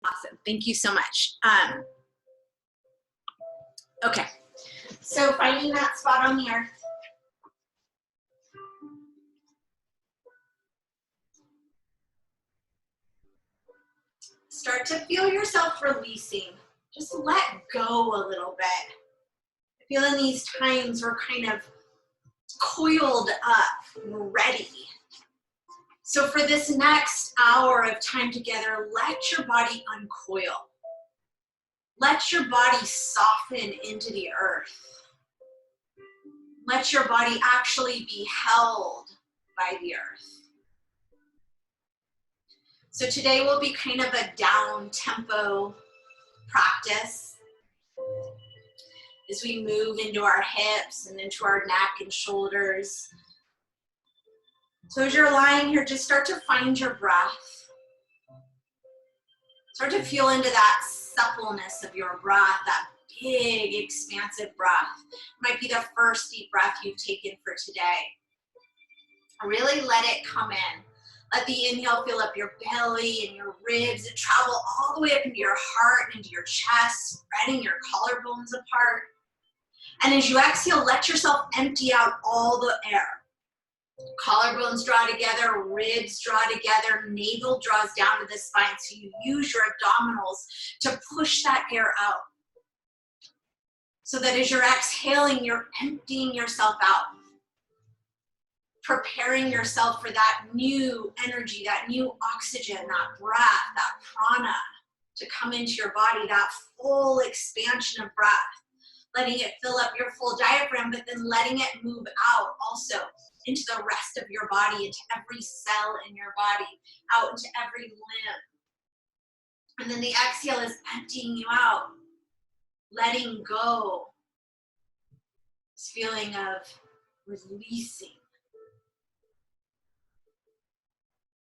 Awesome. Thank you so much. Okay. So finding that spot on the earth. Start to feel yourself releasing. Just let go a little bit. I feel in these times we're kind of coiled up, we're ready. So for this next hour of time together, let your body uncoil. Let your body soften into the earth. Let your body actually be held by the earth. So today will be kind of a down tempo practice as we move into our hips and into our neck and shoulders. So as you're lying here, just start to find your breath. Start to feel into that suppleness of your breath, that big, expansive breath. It might be the first deep breath you've taken for today. Really let it come in. Let the inhale fill up your belly and your ribs and travel all the way up into your heart and into your chest, spreading your collarbones apart. And as you exhale, let yourself empty out all the air. Collarbones draw together, ribs draw together, navel draws down to the spine. So you use your abdominals to push that air out. So that as you're exhaling, you're emptying yourself out. Preparing yourself for that new energy, that new oxygen, that breath, that prana to come into your body, that full expansion of breath. Letting it fill up your full diaphragm, but then letting it move out also into the rest of your body, into every cell in your body, out into every limb. And then the exhale is emptying you out, letting go. This feeling of releasing.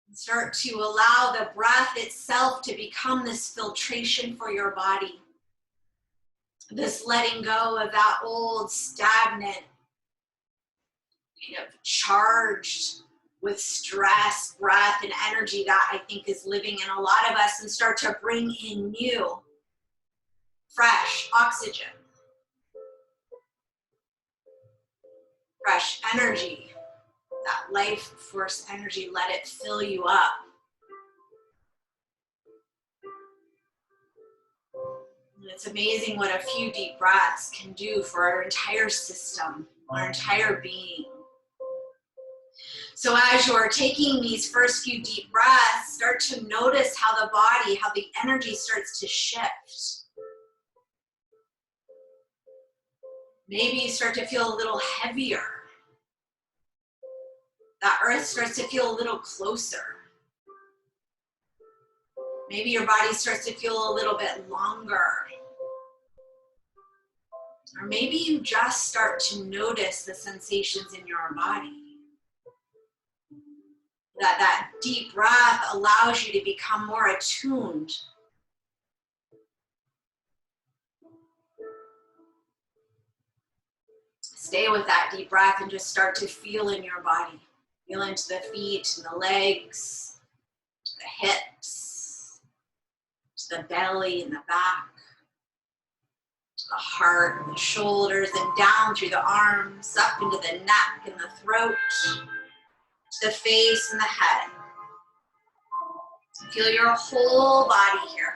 And start to allow the breath itself to become this filtration for your body. This letting go of that old, stagnant, kind of charged with stress, breath, and energy that I think is living in a lot of us, and start to bring in new, fresh oxygen, fresh energy, that life force energy. Let it fill you up. It's amazing what a few deep breaths can do for our entire system, our entire being. So as you're taking these first few deep breaths, start to notice how the body, how the energy starts to shift. Maybe you start to feel a little heavier. That earth starts to feel a little closer. Maybe your body starts to feel a little bit longer. Or maybe you just start to notice the sensations in your body. That deep breath allows you to become more attuned. Stay with that deep breath and just start to feel in your body. Feel into the feet and the legs, the hips, to the belly and the back. The heart and the shoulders, and down through the arms, up into the neck and the throat, to the face and the head. Feel your whole body here.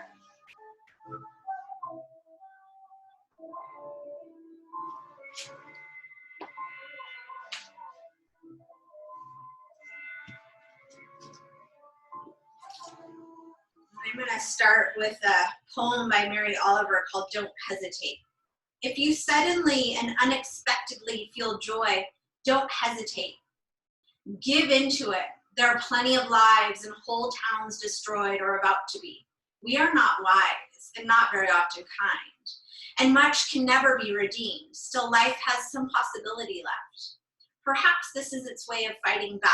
I'm going to start with a poem by Mary Oliver called Don't Hesitate. If you suddenly and unexpectedly feel joy, don't hesitate. Give into it. There are plenty of lives and whole towns destroyed or about to be. We are not wise and not very often kind, and much can never be redeemed. Still, life has some possibility left. Perhaps this is its way of fighting back.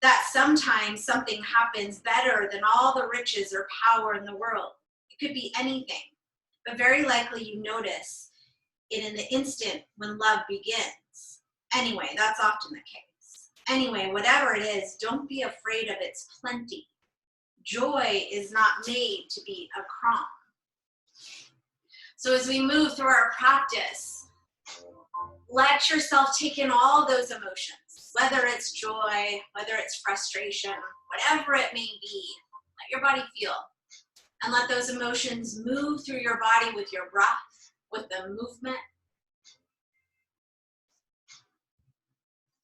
That sometimes something happens better than all the riches or power in the world. It could be anything, but very likely you notice it in the instant when love begins. Anyway, that's often the case. Anyway, whatever it is, don't be afraid of its plenty. Joy is not made to be a crime. So as we move through our practice, let yourself take in all those emotions, whether it's joy, whether it's frustration, whatever it may be. Let your body feel. And let those emotions move through your body with your breath, with the movement.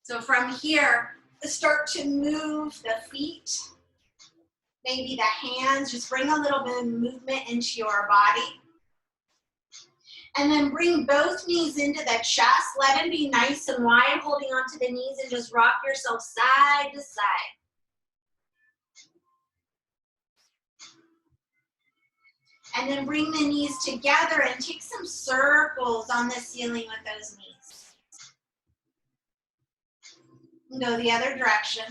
So from here, start to move the feet, maybe the hands. Just bring a little bit of movement into your body. And then bring both knees into the chest. Let them be nice and wide, holding onto the knees, and just rock yourself side to side. And then bring the knees together and take some circles on the ceiling with those knees. And go the other direction.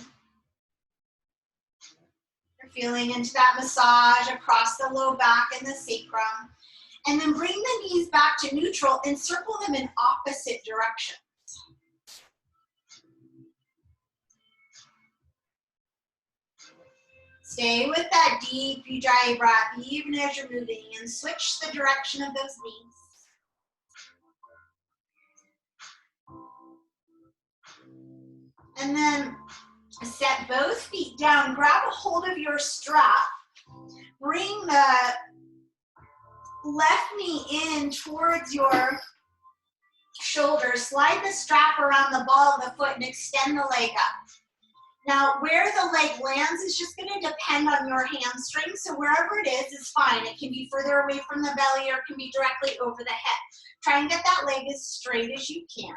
You're feeling into that massage across the low back and the sacrum. And then bring the knees back to neutral and circle them in opposite directions. Stay with that deep, dry breath, even as you're moving, and switch the direction of those knees. And then set both feet down, grab a hold of your strap, bring the left knee in towards your shoulder, slide the strap around the ball of the foot and extend the leg up. Now, where the leg lands is just going to depend on your hamstring, so wherever it is fine. It can be further away from the belly or it can be directly over the head. Try and get that leg as straight as you can.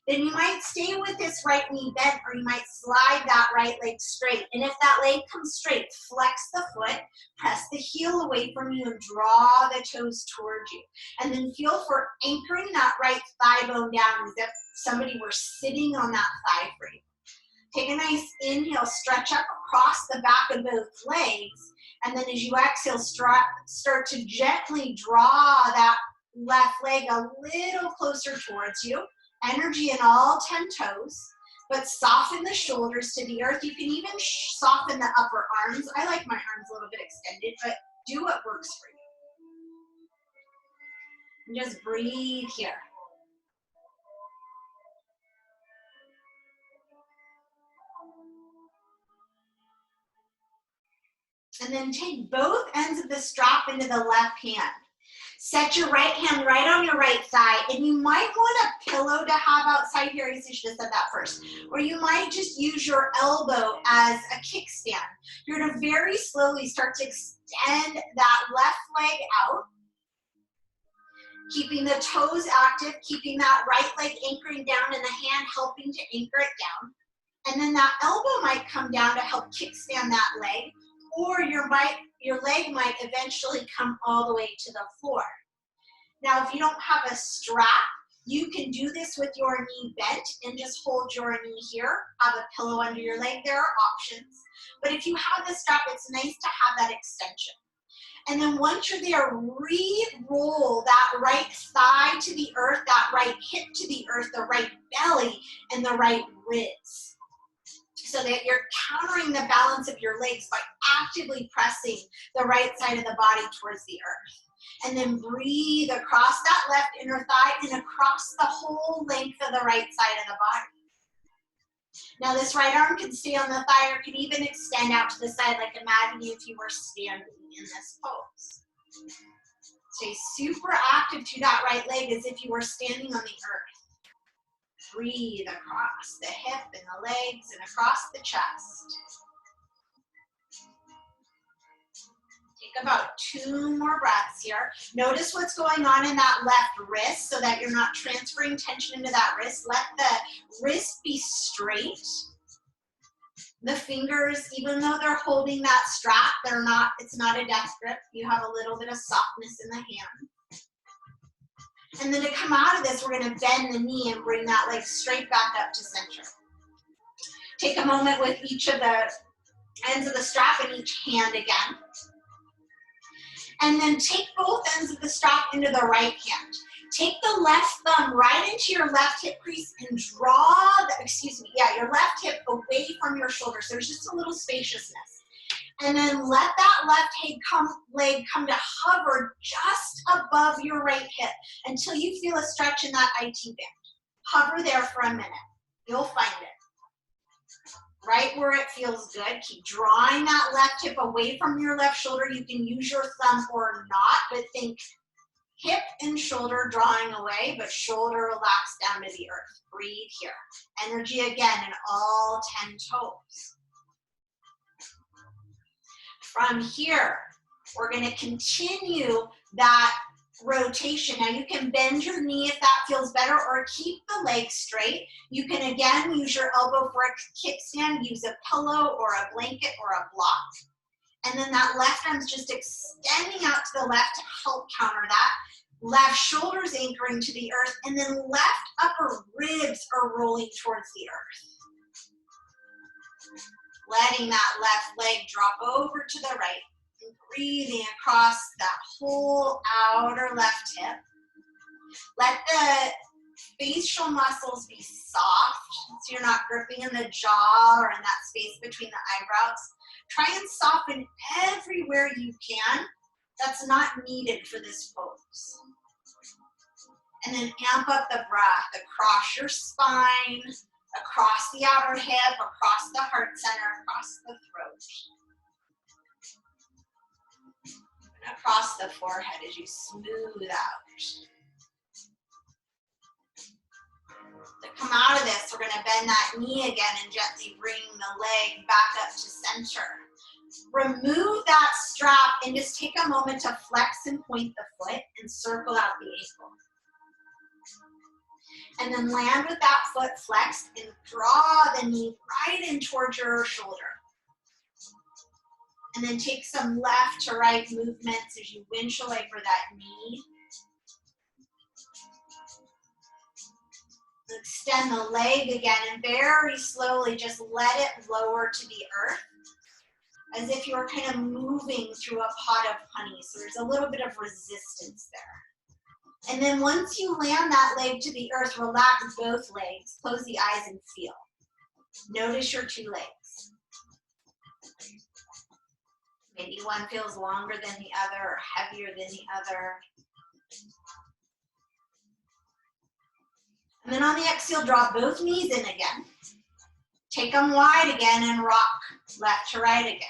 Then you might stay with this right knee bent, or you might slide that right leg straight. And if that leg comes straight, flex the foot, press the heel away from you, and draw the toes towards you. And then feel for anchoring that right thigh bone down as if somebody were sitting on that thigh for you. Take a nice inhale, stretch up across the back of both legs, and then as you exhale, start to gently draw that left leg a little closer towards you. Energy in all 10 toes, but soften the shoulders to the earth. You can even soften the upper arms. I like my arms a little bit extended, but do what works for you. And just breathe here. And then take both ends of the strap into the left hand. Set your right hand right on your right thigh, and you might want a pillow to have outside here. I should have said that first. Or you might just use your elbow as a kickstand. You're going to very slowly start to extend that left leg out, keeping the toes active, keeping that right leg anchoring down and the hand helping to anchor it down. And then that elbow might come down to help kickstand that leg, or your leg might eventually come all the way to the floor. Now, if you don't have a strap, you can do this with your knee bent and just hold your knee here, have a pillow under your leg. There are options. But if you have the strap, it's nice to have that extension. And then once you're there, re-roll that right thigh to the earth, that right hip to the earth, the right belly, and the right ribs, so that you're countering the balance of your legs by actively pressing the right side of the body towards the earth. And then breathe across that left inner thigh and across the whole length of the right side of the body. Now this right arm can stay on the thigh or can even extend out to the side, like imagine if you were standing in this pose. Stay super active to that right leg as if you were standing on the earth. Breathe across the hip and the legs and across the chest. Take about 2 more breaths here. Notice what's going on in that left wrist so that you're not transferring tension into that wrist. Let the wrist be straight. The fingers, even though they're holding that strap, it's not a death grip. You have a little bit of softness in the hand. And then to come out of this, we're going to bend the knee and bring that leg straight back up to center. Take a moment with each of the ends of the strap in each hand again. And then take both ends of the strap into the right hand. Take the left thumb right into your left hip crease and draw your left hip away from your shoulder. So there's just a little spaciousness. And then let that left leg come to hover just above your right hip until you feel a stretch in that IT band. Hover there for a minute. You'll find it. Right where it feels good. Keep drawing that left hip away from your left shoulder. You can use your thumb or not, but think hip and shoulder drawing away, but shoulder relaxed down to the earth. Breathe here. Energy again in all 10 toes. From here, we're going to continue that rotation. Now you can bend your knee if that feels better, or keep the leg straight. You can again use your elbow for a kickstand, use a pillow or a blanket or a block. And then that left arm's just extending out to the left to help counter that. Left shoulder's anchoring to the earth, and then left upper ribs are rolling towards the earth. Letting that left leg drop over to the right. And breathing across that whole outer left hip. Let the facial muscles be soft, so you're not gripping in the jaw or in that space between the eyebrows. Try and soften everywhere you can that's not needed for this pose. And then amp up the breath across your spine, across the outer hip, across the heart center, across the throat. And across the forehead as you smooth out. To come out of this, we're going to bend that knee again and gently bring the leg back up to center. Remove that strap and just take a moment to flex and point the foot and circle out the ankle. And then land with that foot flexed and draw the knee right in towards your shoulder. And then take some left to right movements as you winch away for that knee. Extend the leg again and very slowly just let it lower to the earth as if you were kind of moving through a pot of honey. So there's a little bit of resistance there. And then once you land that leg to the earth, relax both legs, close the eyes and feel. Notice your two legs. Maybe one feels longer than the other or heavier than the other. And then on the exhale, draw both knees in again. Take them wide again and rock left to right again.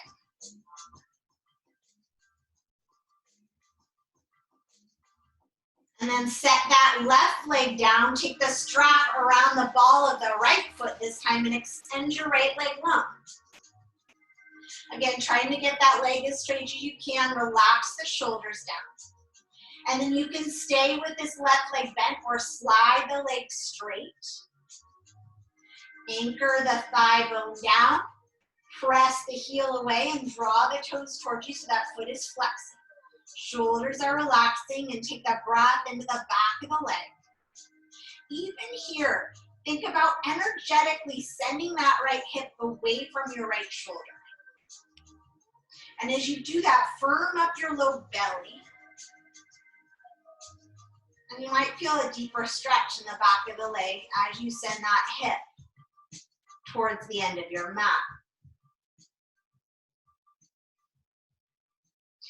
And then set that left leg down. Take the strap around the ball of the right foot this time and extend your right leg long. Again, trying to get that leg as straight as you can. Relax the shoulders down. And then you can stay with this left leg bent or slide the leg straight. Anchor the thigh bone down. Press the heel away and draw the toes towards you so that foot is flexing. Shoulders are relaxing and take that breath into the back of the leg. Even here, think about energetically sending that right hip away from your right shoulder. And as you do that, firm up your low belly. And you might feel a deeper stretch in the back of the leg as you send that hip towards the end of your mat.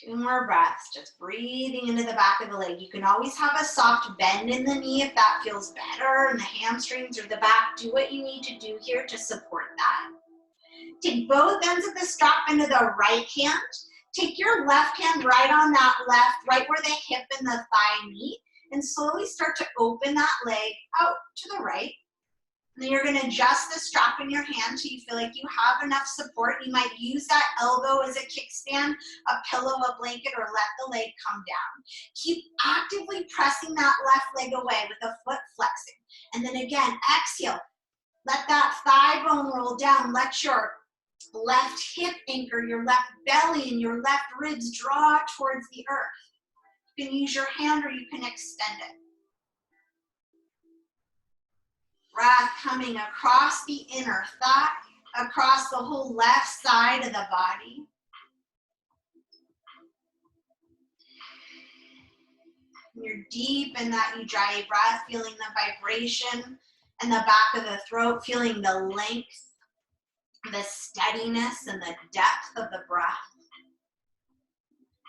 2 more breaths, just breathing into the back of the leg. You can always have a soft bend in the knee if that feels better, and the hamstrings or the back. Do what you need to do here to support that. Take both ends of the strap into the right hand. Take your left hand right on that left, right where the hip and the thigh meet, and slowly start to open that leg out to the right. And then you're going to adjust the strap in your hand till you feel like you have enough support. You might use that elbow as a kickstand, a pillow, a blanket, or let the leg come down. Keep actively pressing that left leg away with the foot flexing. And then again, exhale. Let that thigh bone roll down. Let your left hip anchor, your left belly, and your left ribs draw towards the earth. You can use your hand or you can extend it. Breath coming across the inner thigh, across the whole left side of the body. You're deep in that Ujjayi breath, feeling the vibration in the back of the throat, feeling the length. the steadiness and the depth of the breath.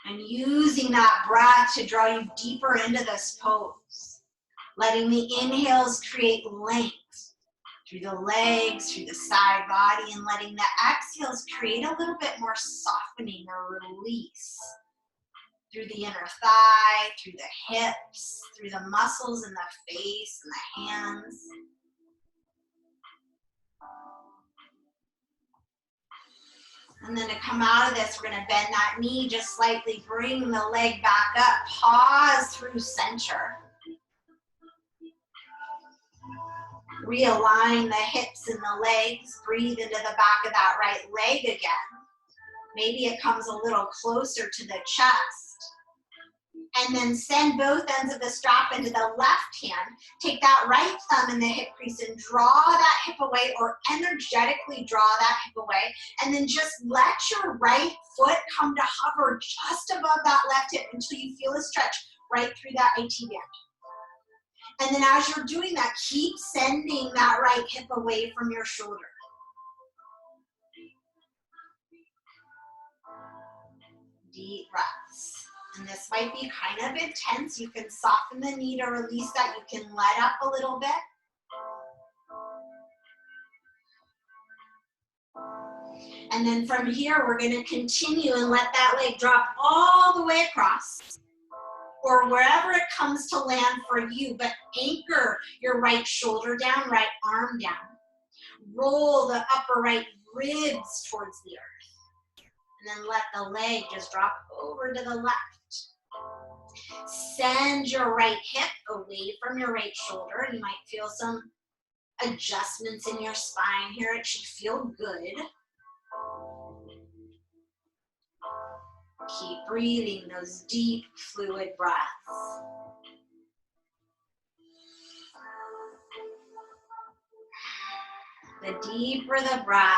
And using that breath to draw you deeper into this pose. Letting the inhales create length through the legs, through the side body, and letting the exhales create a little bit more softening or release through the inner thigh, through the hips, through the muscles in the face and the hands. And then to come out of this, we're going to bend that knee just slightly, bring the leg back up, pause through center. Realign the hips and the legs, breathe into the back of that right leg again. Maybe it comes a little closer to the chest. And then send both ends of the strap into the left hand. Take that right thumb in the hip crease and draw that hip away, or energetically draw that hip away. And then just let your right foot come to hover just above that left hip until you feel a stretch right through that IT band. And then as you're doing that, keep sending that right hip away from your shoulder. Deep breaths. And this might be kind of intense. You can soften the knee to release that. You can let up a little bit. And then from here, we're going to continue and let that leg drop all the way across, or wherever it comes to land for you, but anchor your right shoulder down, right arm down. Roll the upper right ribs towards the earth. And then let the leg just drop over to the left. Send your right hip away from your right shoulder. You might feel some adjustments in your spine here. It should feel good. Keep breathing those deep, fluid breaths. The deeper the breath,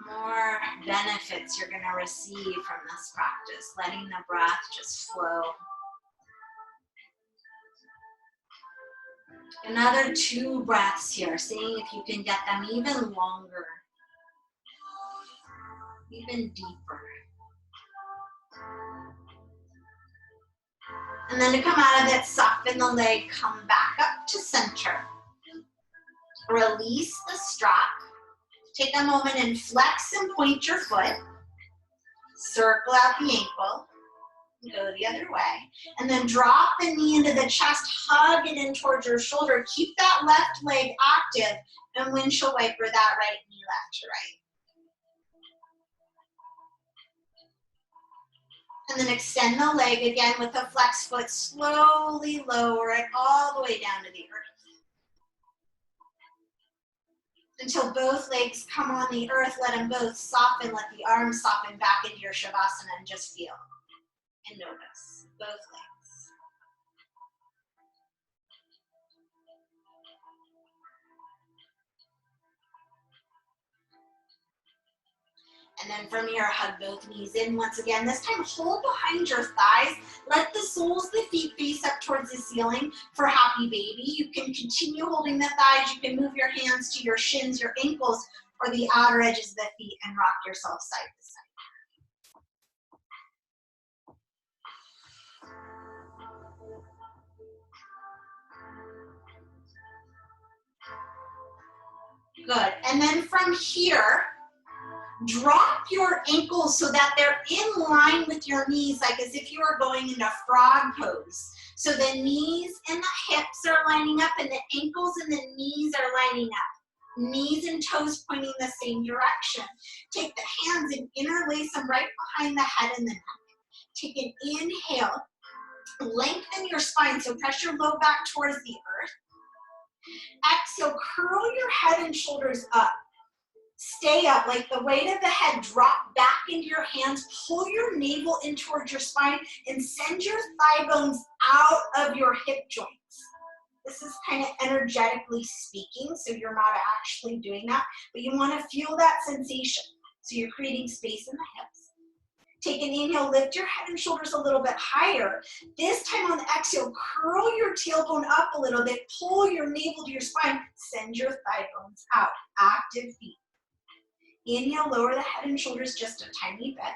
more benefits you're going to receive from this practice, letting the breath just flow. Another 2 breaths here, seeing if you can get them even longer, even deeper. And then to come out of it, soften the leg, come back up to center. Release the strap. Take a moment and flex and point your foot. Circle out the ankle. Go the other way. And then drop the knee into the chest. Hug it in towards your shoulder. Keep that left leg active. And windshield wiper that right knee left to right. And then extend the leg again with a flex foot. Slowly lower it all the way down to the earth. Until both legs come on the earth, let them both soften. Let the arms soften back into your shavasana and just feel and notice both legs. And then from here, hug both knees in once again. This time, hold behind your thighs. Let the soles of the feet face up towards the ceiling for happy baby. You can continue holding the thighs. You can move your hands to your shins, your ankles, or the outer edges of the feet and rock yourself side to side. Good. And then from here, drop your ankles so that they're in line with your knees, like as if you were going into frog pose. So the knees and the hips are lining up and the ankles and the knees are lining up. Knees and toes pointing the same direction. Take the hands and interlace them right behind the head and the neck. Take an inhale. Lengthen your spine, so press your low back towards the earth. Exhale, curl your head and shoulders up. Stay up, like the weight of the head, drop back into your hands, pull your navel in towards your spine, and send your thigh bones out of your hip joints. This is kind of energetically speaking, so you're not actually doing that, but you want to feel that sensation. So you're creating space in the hips. Take an inhale, lift your head and shoulders a little bit higher. This time on the exhale, curl your tailbone up a little bit, pull your navel to your spine, send your thigh bones out, active feet. Inhale, lower the head and shoulders just a tiny bit.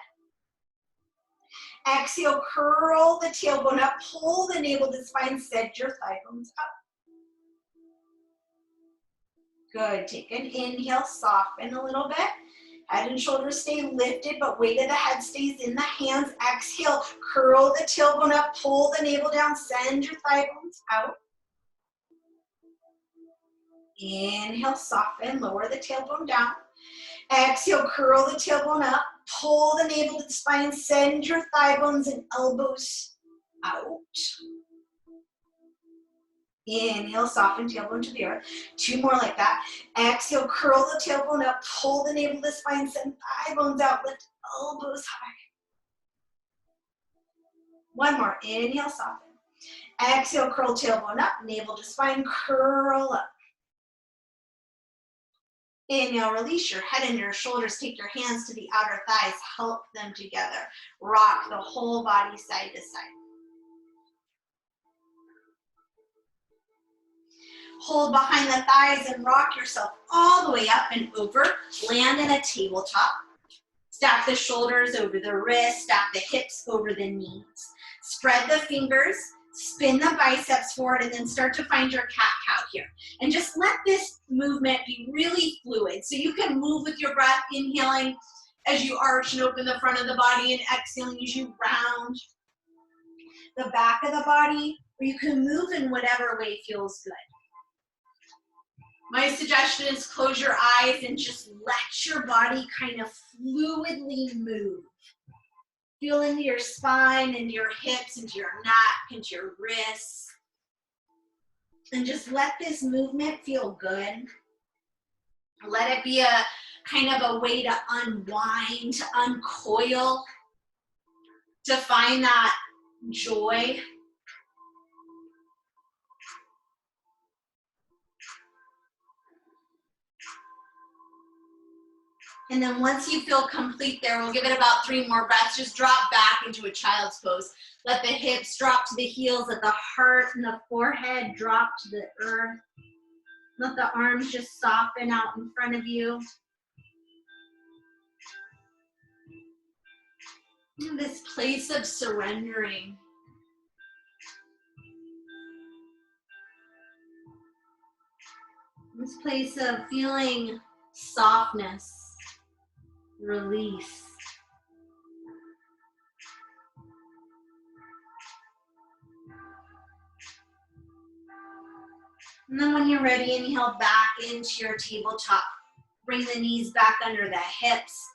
Exhale, curl the tailbone up, pull the navel to the spine, send your thigh bones up. Good, take an inhale, soften a little bit. Head and shoulders stay lifted, but weight of the head stays in the hands. Exhale, curl the tailbone up, pull the navel down, send your thigh bones out. Inhale, soften, lower the tailbone down. Exhale, curl the tailbone up, pull the navel to the spine, send your thigh bones and elbows out. Inhale, soften tailbone to the earth. 2 more like that. Exhale, curl the tailbone up, pull the navel to the spine, send thigh bones out, lift elbows high. 1 more. Inhale, soften. Exhale, curl tailbone up, navel to spine, curl up. Inhale, release your head and your shoulders. Take your hands to the outer thighs. Help them together. Rock the whole body side to side. Hold behind the thighs and rock yourself all the way up and over. Land in a tabletop. Stack the shoulders over the wrists. Stack the hips over the knees. Spread the fingers. Spin the biceps forward and then start to find your cat-cow here. And just let this movement be really fluid. So you can move with your breath, inhaling as you arch and open the front of the body and exhaling as you round the back of the body. Or you can move in whatever way feels good. My suggestion is close your eyes and just let your body kind of fluidly move. Feel into your spine, into your hips, into your neck, into your wrists. And just let this movement feel good. Let it be a kind of a way to unwind, to uncoil, to find that joy. And then once you feel complete there, we'll give it about 3 more breaths. Just drop back into a child's pose. Let the hips drop to the heels, let the heart and the forehead drop to the earth. Let the arms just soften out in front of you. In this place of surrendering. This place of feeling softness. Release. And then when you're ready, inhale back into your tabletop. Bring the knees back under the hips.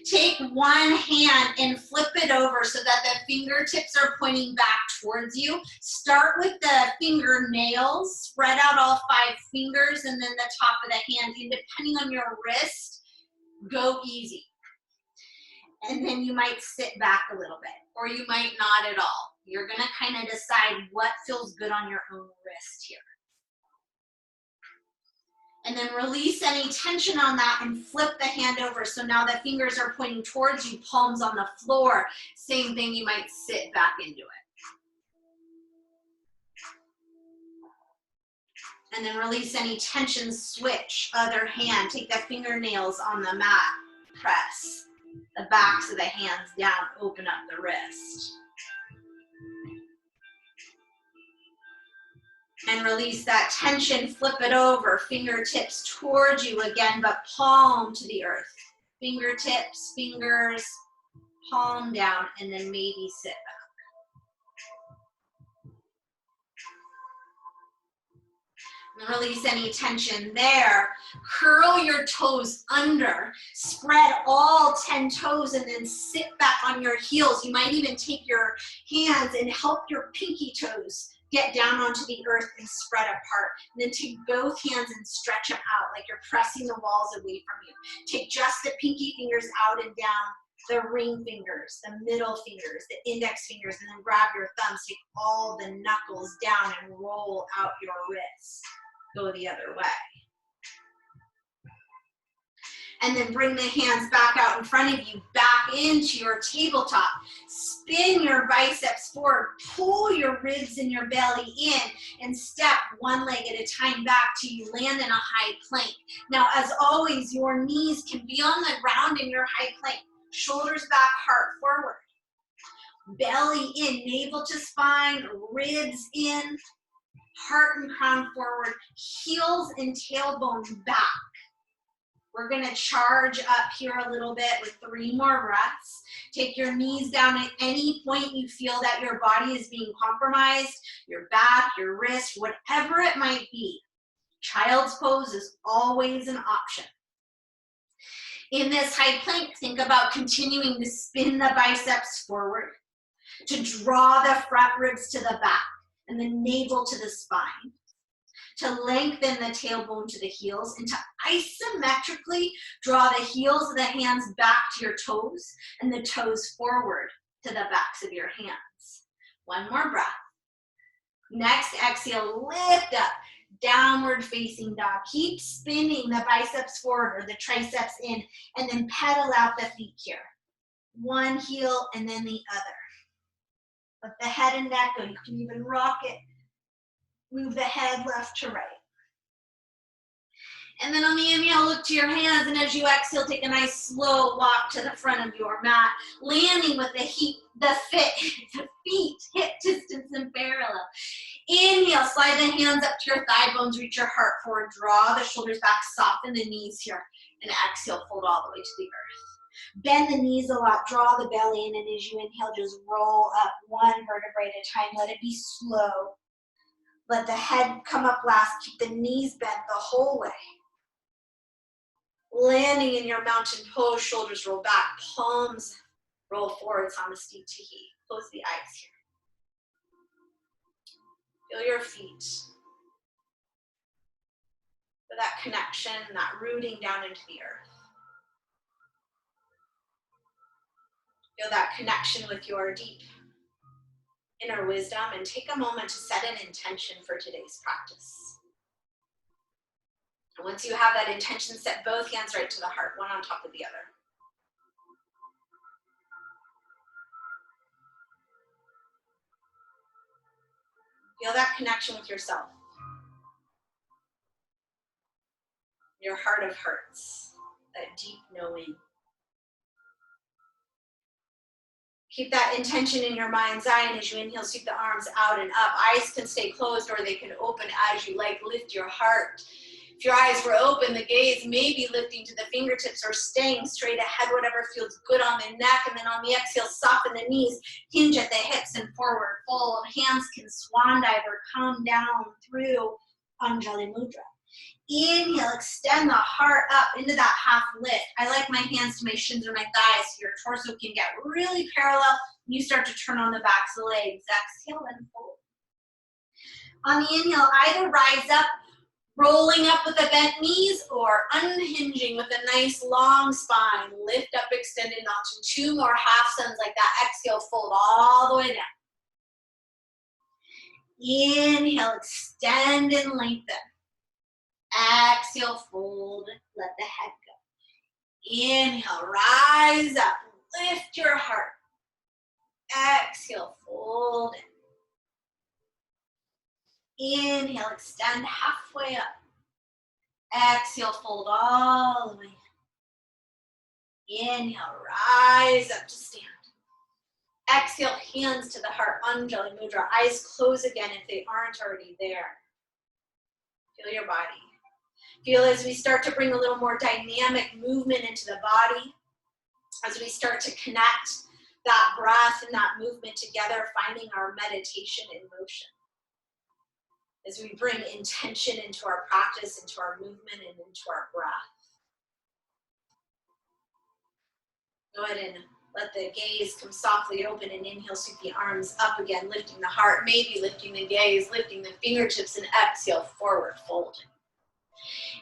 Take one hand and flip it over so that the fingertips are pointing back towards you. Start with the fingernails. Spread out all 5 fingers and then the top of the hand. And depending on your wrist, go easy. And then you might sit back a little bit, or you might not at all. You're gonna kind of decide what feels good on your own wrist here. And then release any tension on that and flip the hand over. So now the fingers are pointing towards you, palms on the floor. Same thing, you might sit back into it. And then release any tension, switch, other hand. Take the fingernails on the mat, press the backs of the hands down, open up the wrist. And release that tension, flip it over, fingertips towards you again, but palm to the earth. Fingertips, fingers, palm down, and then maybe sit back. Release any tension there. Curl your toes under. Spread all 10 toes and then sit back on your heels. You might even take your hands and help your pinky toes get down onto the earth and spread apart. And then take both hands and stretch them out like you're pressing the walls away from you. Take just the pinky fingers out and down, the ring fingers, the middle fingers, the index fingers, and then grab your thumbs. Take all the knuckles down and roll out your wrists. Go the other way. And then bring the hands back out in front of you, back into your tabletop. Spin your biceps forward, pull your ribs and your belly in, and step one leg at a time back till you land in a high plank. Now, as always, your knees can be on the ground in your high plank. Shoulders back, heart forward. Belly in, navel to spine, ribs in, heart and crown forward, heels and tailbone back. We're gonna charge up here a little bit with 3 more breaths. Take your knees down at any point you feel that your body is being compromised, your back, your wrist, whatever it might be. Child's pose is always an option. In this high plank, think about continuing to spin the biceps forward, to draw the front ribs to the back and the navel to the spine, to lengthen the tailbone to the heels, and to isometrically draw the heels of the hands back to your toes and the toes forward to the backs of your hands. 1 more breath. Next, exhale, lift up, downward facing dog. Keep spinning the biceps forward or the triceps in, and then pedal out the feet here. One heel and then the other. Let the head and neck go. You can even rock it. Move the head left to right. And then on the inhale, look to your hands, and as you exhale, take a nice slow walk to the front of your mat, landing with the feet hip distance and parallel. Inhale, slide the hands up to your thigh bones, reach your heart forward, draw the shoulders back, soften the knees here, and exhale, fold all the way to the earth. Bend the knees a lot, draw the belly in, and as you inhale, just roll up 1 vertebrae at a time. Let it be slow. Let the head come up last. Keep the knees bent the whole way. Landing in your mountain pose, shoulders roll back, palms roll forward, Samasthiti. Close the eyes here. Feel your feet. Feel that connection, that rooting down into the earth. Feel that connection with your deep inner wisdom, and take a moment to set an intention for today's practice. And once you have that intention, set both hands right to the heart, one on top of the other. Feel that connection with yourself. Your heart of hearts, that deep knowing. Keep that intention in your mind's eye, and as you inhale, sweep the arms out and up. Eyes can stay closed or they can open as you like. Lift your heart. If your eyes were open, the gaze may be lifting to the fingertips or staying straight ahead, whatever feels good on the neck. And then on the exhale, soften the knees, hinge at the hips and forward fold. Hands can swan dive or come down through Anjali Mudra. Inhale, extend the heart up into that half lift. I like my hands to my shins or my thighs so your torso can get really parallel when you start to turn on the backs of the legs. Exhale and fold. On the inhale, either rise up, rolling up with the bent knees, or unhinging with a nice long spine. Lift up, extended mountain. 2 more half suns like that. Exhale, fold all the way down. Inhale, extend and lengthen. Exhale, fold, let the head go. Inhale, rise up, lift your heart. Exhale, fold in. Inhale, extend halfway up. Exhale, fold all the way in. Inhale, rise up to stand. Exhale, hands to the heart, Anjali Mudra. Eyes close again if they aren't already there. Feel your body. Feel as we start to bring a little more dynamic movement into the body, as we start to connect that breath and that movement together, finding our meditation in motion. As we bring intention into our practice, into our movement, and into our breath. Go ahead and let the gaze come softly open, and inhale, sweep the arms up again, lifting the heart, maybe lifting the gaze, lifting the fingertips, and exhale, forward fold.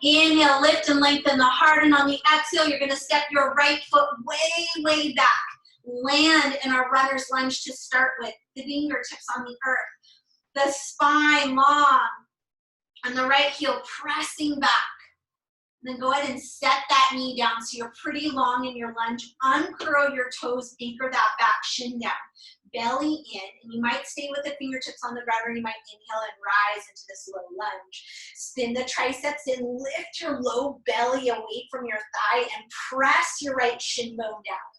Inhale, lift and lengthen the heart, and on the exhale, you're gonna step your right foot way, way back. Land in our runner's lunge to start with, the fingertips on the earth, the spine long, and the right heel pressing back. And then go ahead and set that knee down so you're pretty long in your lunge. Uncurl your toes, anchor that back shin down. Belly in, and you might stay with the fingertips on the ground, or you might inhale and rise into this low lunge. Spin the triceps in, lift your low belly away from your thigh, and press your right shin bone down,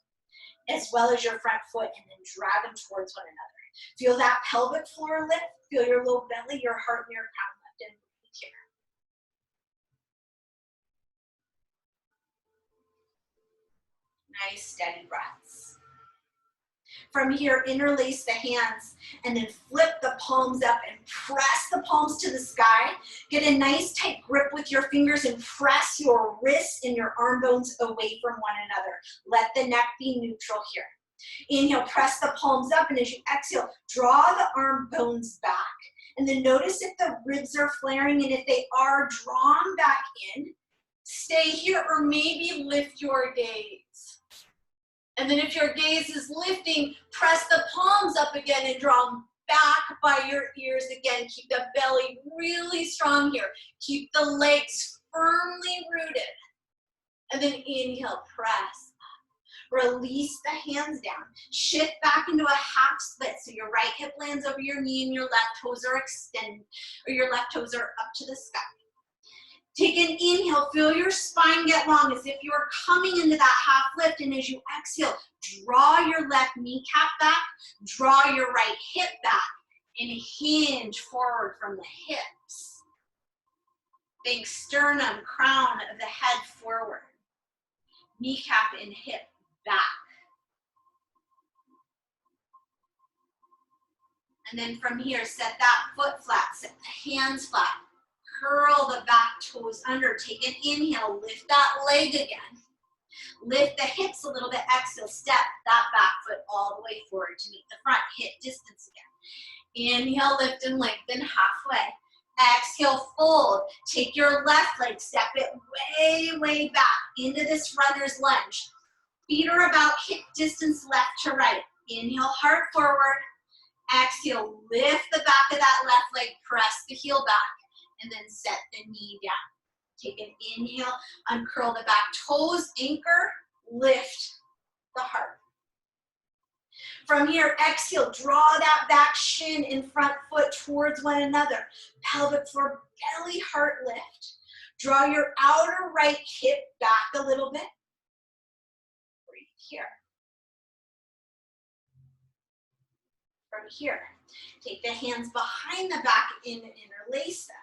as well as your front foot, and then drag them towards one another. Feel that pelvic floor lift, feel your low belly, your heart, and your crown lift, and breathe here. Nice, steady breaths. From here, interlace the hands and then flip the palms up and press the palms to the sky. Get a nice tight grip with your fingers and press your wrists and your arm bones away from one another. Let the neck be neutral here. Inhale, press the palms up, and as you exhale, draw the arm bones back. And then notice if the ribs are flaring, and if they are, drawn back in. Stay here, or maybe lift your gaze. And then if your gaze is lifting, press the palms up again and draw them back by your ears again. Keep the belly really strong here. Keep the legs firmly rooted. And then inhale, press up. Release the hands down. Shift back into a half split so your right hip lands over your knee and your left toes are extended, or your left toes are up to the sky. Take an inhale, feel your spine get long as if you are coming into that half lift, and as you exhale, draw your left kneecap back, draw your right hip back, and hinge forward from the hips. Think sternum, crown of the head forward. Kneecap and hip back. And then from here, set that foot flat, set the hands flat. Curl the back toes under. Take an inhale, lift that leg again. Lift the hips a little bit, exhale, step that back foot all the way forward to meet the front, hip distance again. Inhale, lift and lengthen halfway. Exhale, fold. Take your left leg, step it way, way back into this runner's lunge. Feet are about hip distance left to right. Inhale, heart forward. Exhale, lift the back of that left leg, press the heel back. And then set the knee down. Take an inhale, uncurl the back toes, anchor, lift the heart. From here, exhale, draw that back shin and front foot towards one another. Pelvic floor, belly, heart lift. Draw your outer right hip back a little bit. Breathe here. From here, take the hands behind the back and interlace them.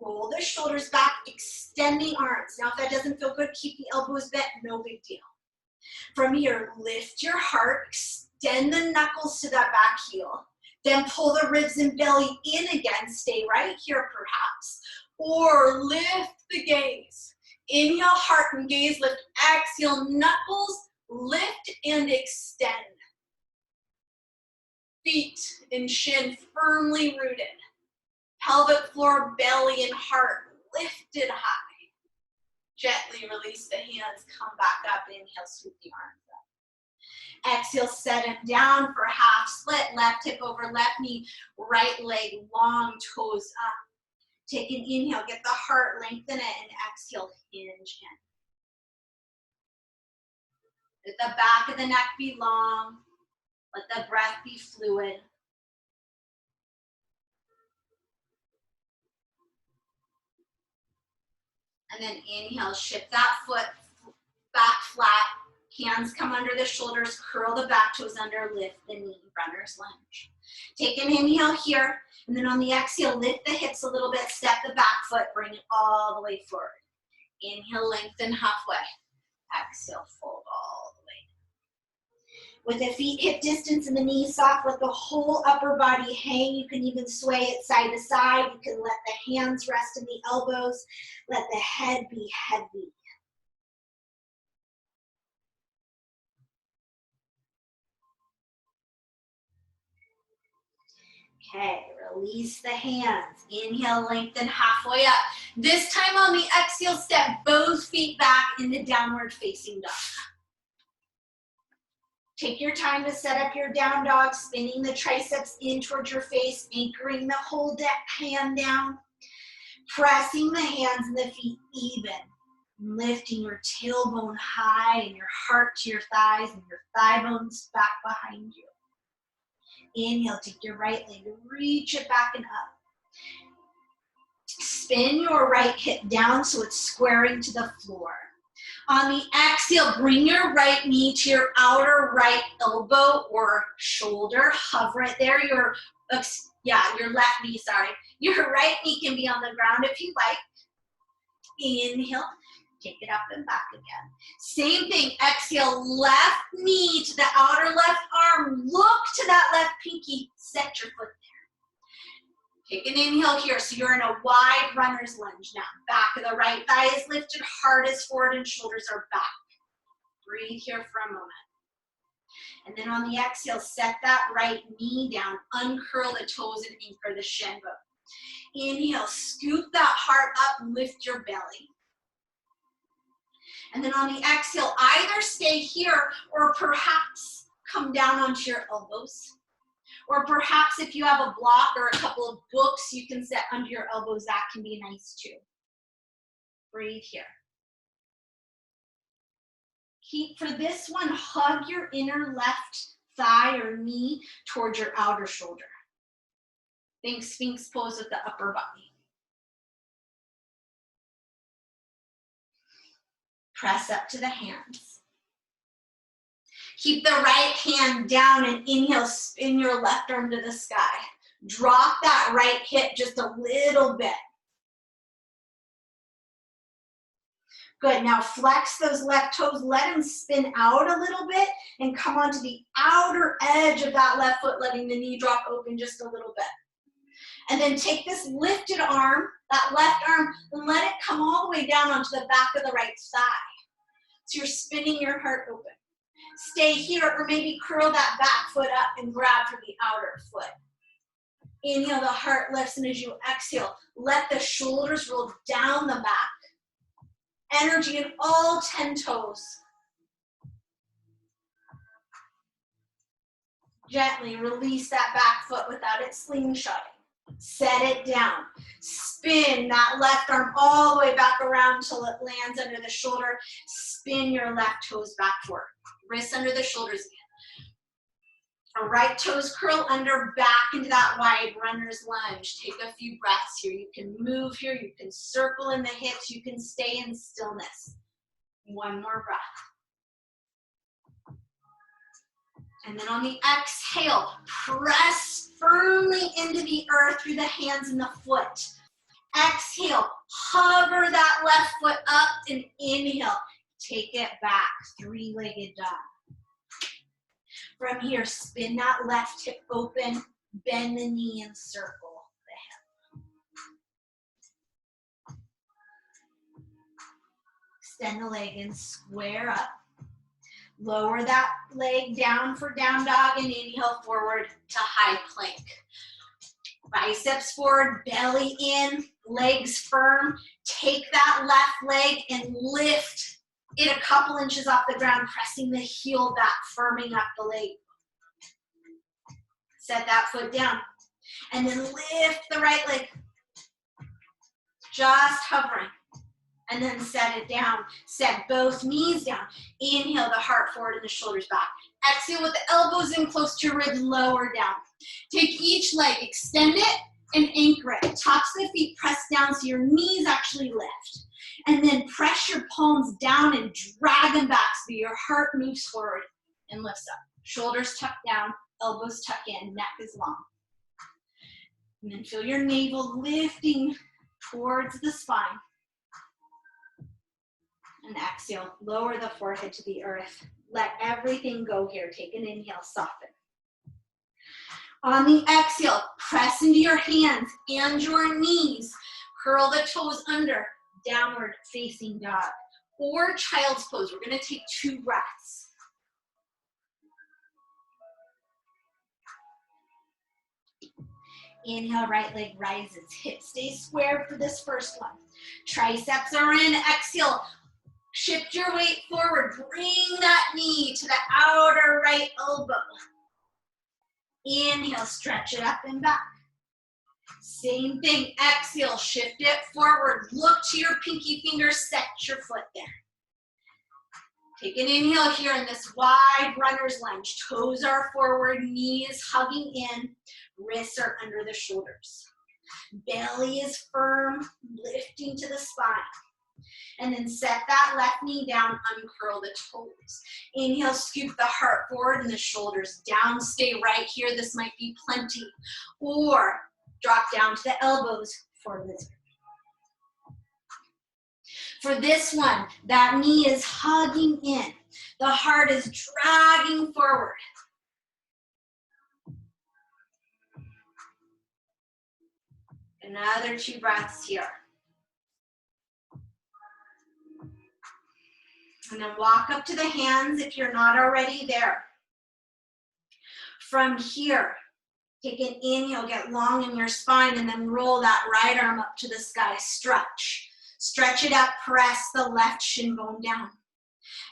Roll the shoulders back, extend the arms. Now if that doesn't feel good, keep the elbows bent, no big deal. From here, lift your heart, extend the knuckles to that back heel. Then pull the ribs and belly in again, stay right here perhaps. Or lift the gaze. Inhale, heart and gaze, lift, exhale, knuckles, lift and extend. Feet and shin firmly rooted. Pelvic floor, belly, and heart lifted high. Gently release the hands, come back up, inhale, scoop the arms up. Exhale, set them down for half split, left hip over left knee, right leg long, toes up. Take an inhale, get the heart, lengthen it, and exhale, hinge in. Let the back of the neck be long, let the breath be fluid. And then inhale, shift that foot back flat, hands come under the shoulders, curl the back toes under, lift the knee, runner's lunge. Take an inhale here, and then on the exhale, lift the hips a little bit, step the back foot, bring it all the way forward. Inhale, lengthen halfway. Exhale, fold all the way. With the feet hip distance and the knees soft, let the whole upper body hang. You can even sway it side to side. You can let the hands rest in the elbows. Let the head be heavy. Okay, release the hands. Inhale, lengthen halfway up. This time on the exhale, step both feet back into downward facing dog. Take your time to set up your down dog, spinning the triceps in towards your face, anchoring the whole hand down, pressing the hands and the feet even. Lifting your tailbone high and your heart to your thighs and your thigh bones back behind you. Inhale, take your right leg, reach it back and up. Spin your right hip down so it's squaring to the floor. On the exhale, bring your right knee to your outer right elbow or shoulder. Hover it there. Your left knee, sorry. Your right knee can be on the ground if you like. Inhale, take it up and back again. Same thing, exhale, left knee to the outer left arm. Look to that left pinky. Set your foot there. Take an inhale here, so you're in a wide runner's lunge now. Back of the right thigh is lifted, heart is forward, and shoulders are back. Breathe here for a moment. And then on the exhale, set that right knee down, uncurl the toes and anchor the shin bone. Inhale, scoop that heart up, lift your belly. And then on the exhale, either stay here or perhaps come down onto your elbows. Or perhaps if you have a block or a couple of books you can set under your elbows, that can be nice too. Breathe here. Keep, for this one, hug your inner left thigh or knee towards your outer shoulder. Think Sphinx pose with the upper body. Press up to the hands. Keep the right hand down and inhale, spin your left arm to the sky. Drop that right hip just a little bit. Good, now flex those left toes, let them spin out a little bit and come onto the outer edge of that left foot, letting the knee drop open just a little bit. And then take this lifted arm, that left arm, and let it come all the way down onto the back of the right thigh. So you're spinning your heart open. Stay here or maybe curl that back foot up and grab for the outer foot. Inhale, the heart lifts, and as you exhale, let the shoulders roll down the back. Energy in all 10 toes. Gently release that back foot without it slingshotting. Set it down. Spin that left arm all the way back around until it lands under the shoulder. Spin your left toes back forward. Wrists under the shoulders again. Right toes curl under, back into that wide runner's lunge. Take a few breaths here. You can move here. You can circle in the hips. You can stay in stillness. One more breath. And then on the exhale, press firmly into the earth through the hands and the foot. Exhale, hover that left foot up and inhale. Take it back, three-legged dog. From here, spin that left hip open, bend the knee and circle the hip. Extend the leg and square up. Lower that leg down for down dog and inhale forward to high plank. Biceps forward, belly in, legs firm. Take that left leg and lift it a couple inches off the ground, pressing the heel back, firming up the leg. Set that foot down. And then lift the right leg. Just hovering. And then set it down. Set both knees down. Inhale the heart forward and the shoulders back. Exhale with the elbows in close to your ribs, lower down. Take each leg, extend it and anchor it. Tops of the feet press down so your knees actually lift. And then press your palms down and drag them back so your heart moves forward and lifts up. Shoulders tuck down, elbows tuck in, neck is long. And then feel your navel lifting towards the spine. And exhale, lower the forehead to the earth. Let everything go here. Take an inhale, soften. On the exhale, press into your hands and your knees. Curl the toes under, downward facing dog. Or child's pose. We're going to take 2 breaths. Inhale, right leg rises. Hips stay square for this first one. Triceps are in. Exhale. Shift your weight forward. Bring that knee to the outer right elbow. Inhale, stretch it up and back. Same thing, exhale, shift it forward. Look to your pinky finger, set your foot there. Take an inhale here in this wide runner's lunge. Toes are forward, knees hugging in, wrists are under the shoulders. Belly is firm, lifting to the spine. And then set that left knee down, uncurl the toes. Inhale, scoop the heart forward and the shoulders down. Stay right here, this might be plenty. Or drop down to the elbows for lizard. For this one, that knee is hugging in. The heart is dragging forward. Another 2 breaths here. And then walk up to the hands if you're not already there. From here, take an inhale, get long in your spine, and then roll that right arm up to the sky. Stretch. Stretch it up, press the left shin bone down.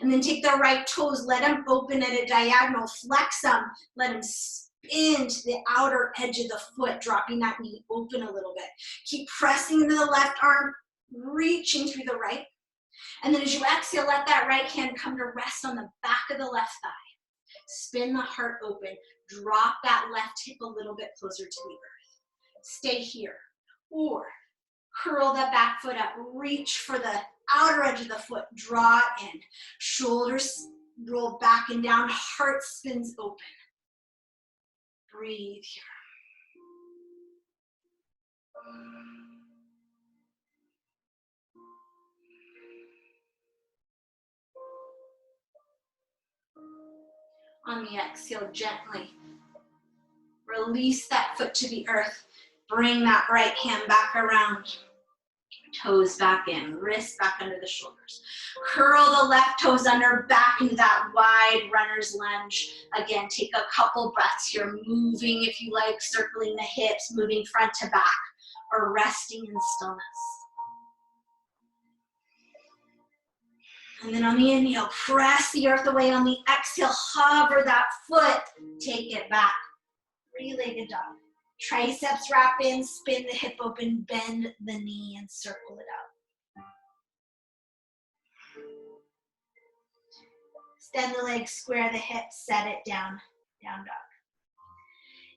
And then take the right toes, let them open at a diagonal, flex them, let them spin to the outer edge of the foot, dropping that knee open a little bit. Keep pressing into the left arm, reaching through the right. And then as you exhale, let that right hand come to rest on the back of the left thigh. Spin the heart open, drop that left hip a little bit closer to the earth. Stay here. Or curl that back foot up, reach for the outer edge of the foot, draw it in. Shoulders roll back and down, heart spins open. Breathe here. On the exhale, gently release that foot to the earth. Bring that right hand back around. Toes back in, wrists back under the shoulders. Curl the left toes under, back into that wide runner's lunge. Again, take a couple breaths here, moving if you like, circling the hips, moving front to back, or resting in stillness. And then on the inhale, press the earth away. On the exhale, hover that foot, take it back. 3-legged dog. Triceps wrap in, spin the hip open, bend the knee, and circle it out. Extend the legs, square the hips, set it down, down dog.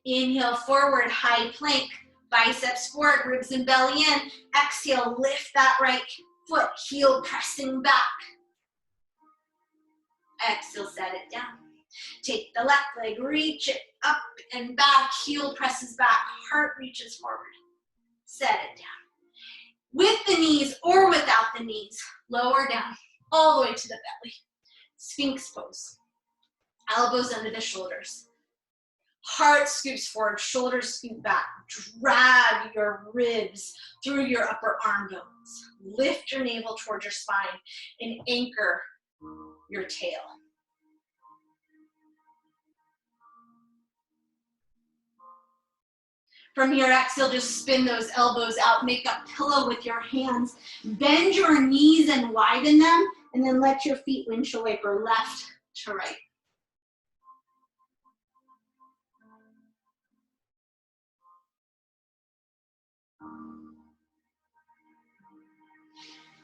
Inhale, forward, high plank, biceps forward, ribs and belly in. Exhale, lift that right foot, heel pressing back. Exhale, set it down. Take the left leg, reach it up and back, heel presses back, heart reaches forward. Set it down. With the knees or without the knees, lower down, all the way to the belly. Sphinx pose. Elbows under the shoulders. Heart scoops forward, shoulders scoop back. Drag your ribs through your upper arm bones. Lift your navel towards your spine and anchor your tail. From here, exhale, just spin those elbows out, make a pillow with your hands. Bend your knees and widen them, and then let your feet windshield wiper left to right.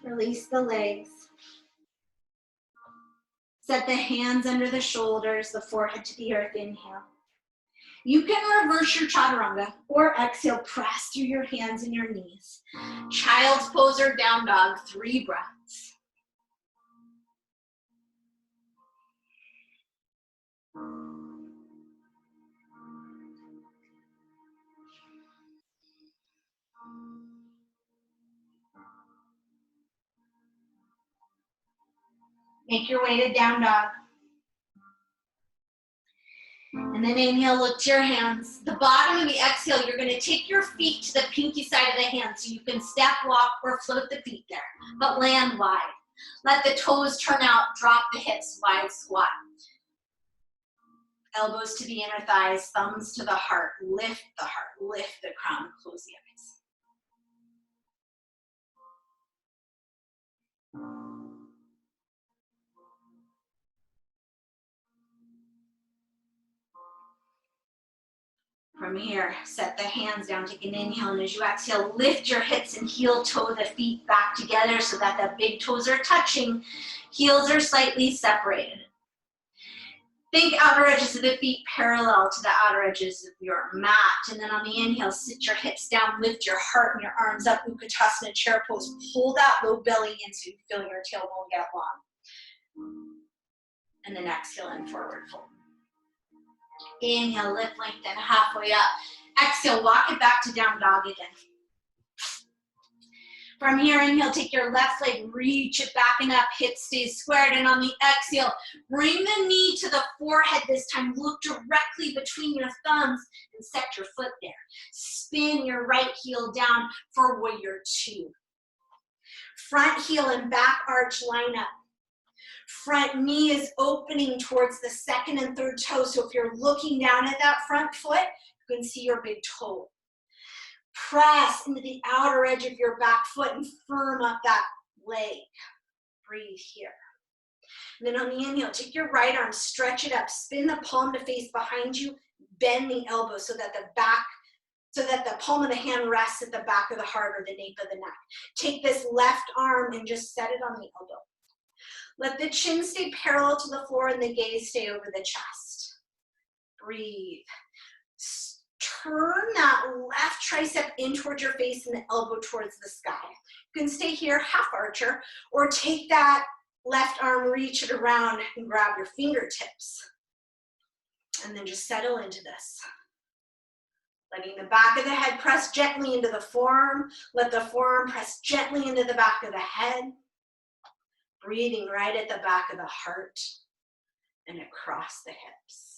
Release the legs. Set the hands under the shoulders, the forehead to the earth, inhale. You can reverse your chaturanga or exhale, press through your hands and your knees. Child's pose or down dog, 3 breaths. Make your way to down dog. And then inhale, look to your hands. The bottom of the exhale, you're going to take your feet to the pinky side of the hand so you can step, walk, or float the feet there, but land wide. Let the toes turn out, drop the hips, wide squat. Elbows to the inner thighs, thumbs to the heart. Lift the crown, close the eyes. From here, set the hands down, take an inhale, and as you exhale, lift your hips and heel toe the feet back together so that the big toes are touching, heels are slightly separated. Think outer edges of the feet parallel to the outer edges of your mat. And then on the inhale, sit your hips down, lift your heart and your arms up, Utkatasana chair pose. Pull that low belly in so you feel your tailbone get long. And then exhale and forward fold. Inhale, lift, lengthen, halfway up. Exhale, walk it back to down dog again. From here, inhale, take your left leg, reach it back and up, hip stays squared. And on the exhale, bring the knee to the forehead this time. Look directly between your thumbs and set your foot there. Spin your right heel down for warrior two. Front heel and back arch line up. Front knee is opening towards the second and third toe. So if you're looking down at that front foot, you can see your big toe. Press into the outer edge of your back foot and firm up that leg. Breathe here. And then on the inhale, take your right arm, stretch it up, spin the palm to face behind you, bend the elbow so that the palm of the hand rests at the back of the heart or the nape of the neck. Take this left arm and just set it on the elbow. Let the chin stay parallel to the floor and the gaze stay over the chest. Breathe. Turn that left tricep in towards your face and the elbow towards the sky. You can stay here, half archer, or take that left arm, reach it around and grab your fingertips. And then just settle into this. Letting the back of the head press gently into the forearm. Let the forearm press gently into the back of the head. Breathing right at the back of the heart and across the hips.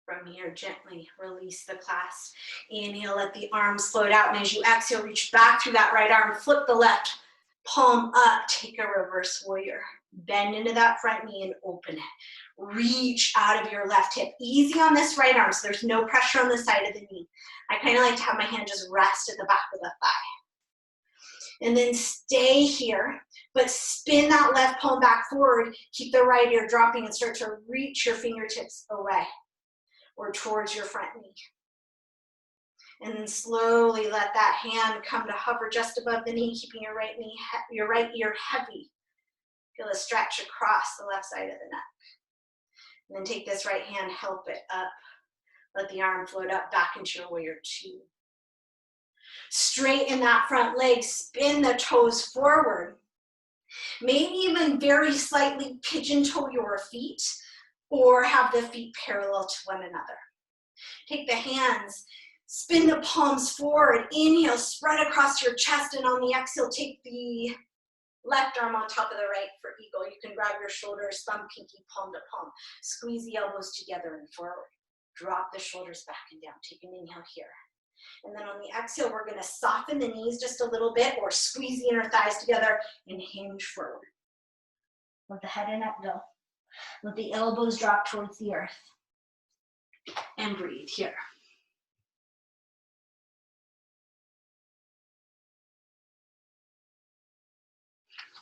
From here, gently release the clasp. Inhale, let the arms float out. And as you exhale, reach back through that right arm. Flip the left palm up. Take a reverse warrior. Bend into that front knee and open it. Reach out of your left hip. Easy on this right arm, so there's no pressure on the side of the knee. I kind of like to have my hand just rest at the back of the thigh. And then stay here, but spin that left palm back forward. Keep the right ear dropping and start to reach your fingertips away or towards your front knee. And then slowly let that hand come to hover just above the knee, keeping your right ear heavy. Feel a stretch across the left side of the neck. And then take this right hand, help it up. Let the arm float up back into your warrior two. Straighten that front leg, spin the toes forward. Maybe even very slightly pigeon toe your feet or have the feet parallel to one another. Take the hands, spin the palms forward. Inhale, spread across your chest, and on the exhale, take the left arm on top of the right for eagle. You can grab your shoulders, thumb, pinky, palm to palm. Squeeze the elbows together and forward. Drop the shoulders back and down. Take an inhale here. And then on the exhale, we're going to soften the knees just a little bit or squeeze the inner thighs together and hinge forward. Let the head and neck go. Let the elbows drop towards the earth. And breathe here.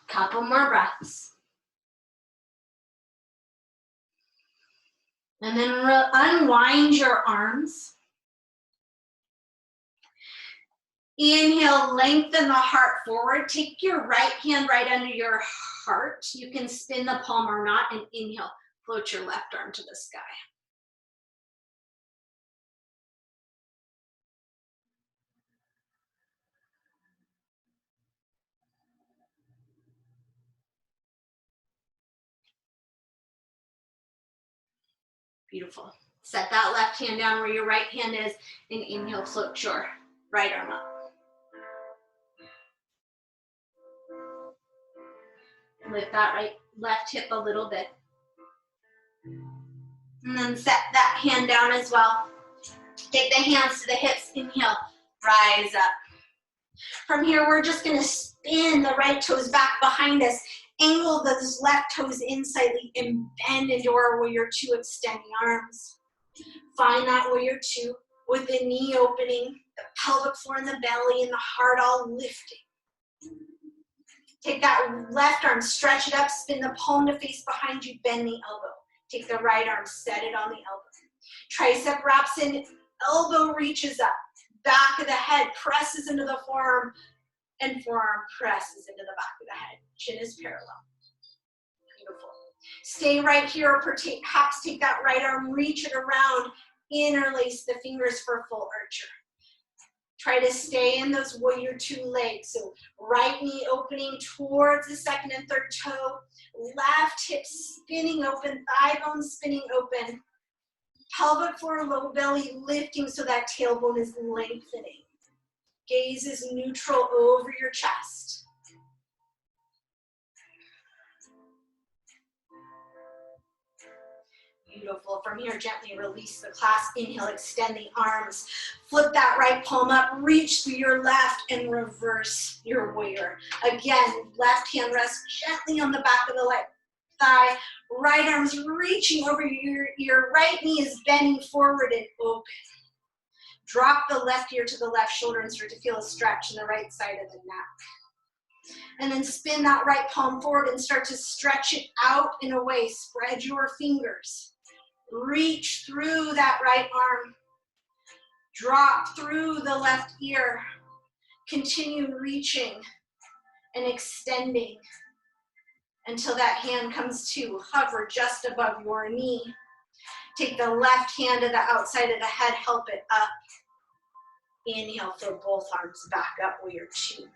Couple more breaths. And then unwind your arms. Inhale, lengthen the heart forward. Take your right hand right under your heart. You can spin the palm or not, and inhale, float your left arm to the sky. Beautiful. Set that left hand down where your right hand is, and inhale, float your right arm up. Lift that left hip a little bit. And then set that hand down as well. Take the hands to the hips, inhale, rise up. From here, we're just gonna spin the right toes back behind us, angle those left toes in slightly, and bend into our warrior two, extend the arms. Find that warrior two with the knee opening, the pelvic floor and the belly and the heart all lifting. Take that left arm, stretch it up, spin the palm to face behind you, bend the elbow. Take the right arm, set it on the elbow. Tricep wraps in, elbow reaches up. Back of the head presses into the forearm, and forearm presses into the back of the head. Chin is parallel. Beautiful. Stay right here, or perhaps take that right arm, reach it around, interlace the fingers for full archer. Try to stay in those warrior two legs. So right knee opening towards the second and third toe. Left hip spinning open, thigh bone spinning open. Pelvic floor, low belly lifting so that tailbone is lengthening. Gaze is neutral over your chest. Beautiful. From here, gently release the clasp. Inhale, extend the arms. Flip that right palm up, reach through your left, and reverse your warrior. Again, left hand rests gently on the back of the leg. Thigh, right arm's reaching over your right knee is bending forward and open. Drop the left ear to the left shoulder and start to feel a stretch in the right side of the neck. And then spin that right palm forward and start to stretch it out and away. Spread your fingers. Reach through that right arm. Drop through the left ear. Continue reaching and extending until that hand comes to hover just above your knee. Take the left hand to the outside of the head, help it up. Inhale, throw both arms back up, warrior two.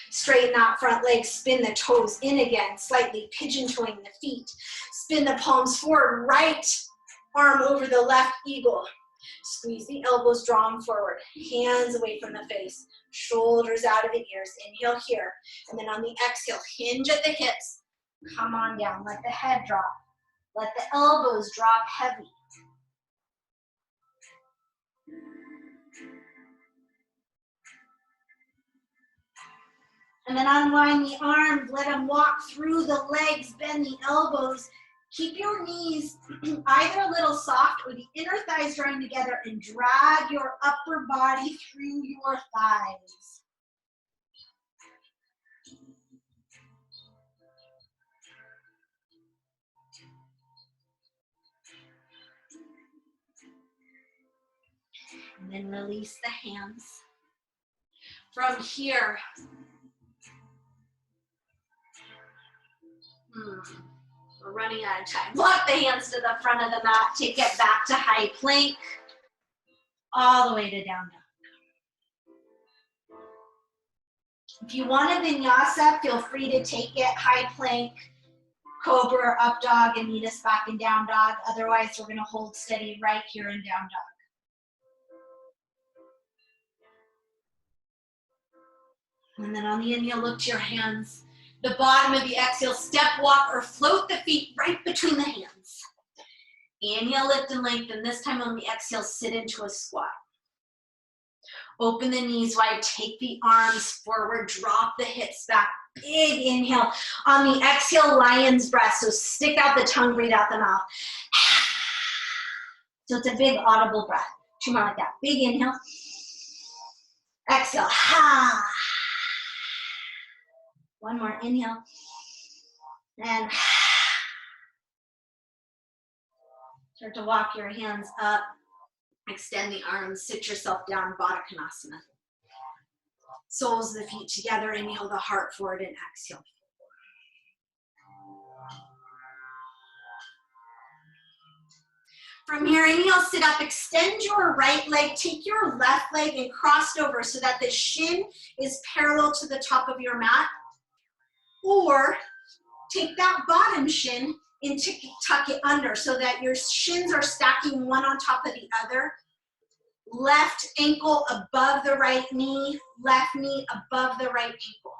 Straighten that front leg, spin the toes in again, slightly pigeon-toeing the feet. Spin the palms forward, right arm over the left eagle. Squeeze the elbows, draw them forward. Hands away from the face, shoulders out of the ears. Inhale here, and then on the exhale, hinge at the hips. Come on down, let the head drop. Let the elbows drop heavy. And then unwind the arms, let them walk through the legs, bend the elbows. Keep your knees either a little soft or the inner thighs drawing together, and drag your upper body through your thighs. And then release the hands. From here, we're running out of time. Walk the hands to the front of the mat. Take it back to high plank. All the way to down dog. If you want a vinyasa, feel free to take it. High plank, cobra, or up dog, and meet us back in down dog. Otherwise, we're going to hold steady right here in down dog. And then on the inhale, look to your hands. The bottom of the exhale, step, walk, or float the feet right between the hands. Inhale, lift and lengthen. This time on the exhale, sit into a squat. Open the knees wide, take the arms forward, drop the hips back. Big inhale. On the exhale, lion's breath. So stick out the tongue, breathe out the mouth. So it's a big audible breath. Two more like that. Big inhale. Exhale. One more inhale. And start to walk your hands up. Extend the arms. Sit yourself down. Baddha Konasana. Soles of the feet together. Inhale the heart forward and exhale. From here, inhale, sit up. Extend your right leg. Take your left leg and cross it over so that the shin is parallel to the top of your mat. Or take that bottom shin and tuck it under so that your shins are stacking one on top of the other. Left ankle above the right knee, left knee above the right ankle.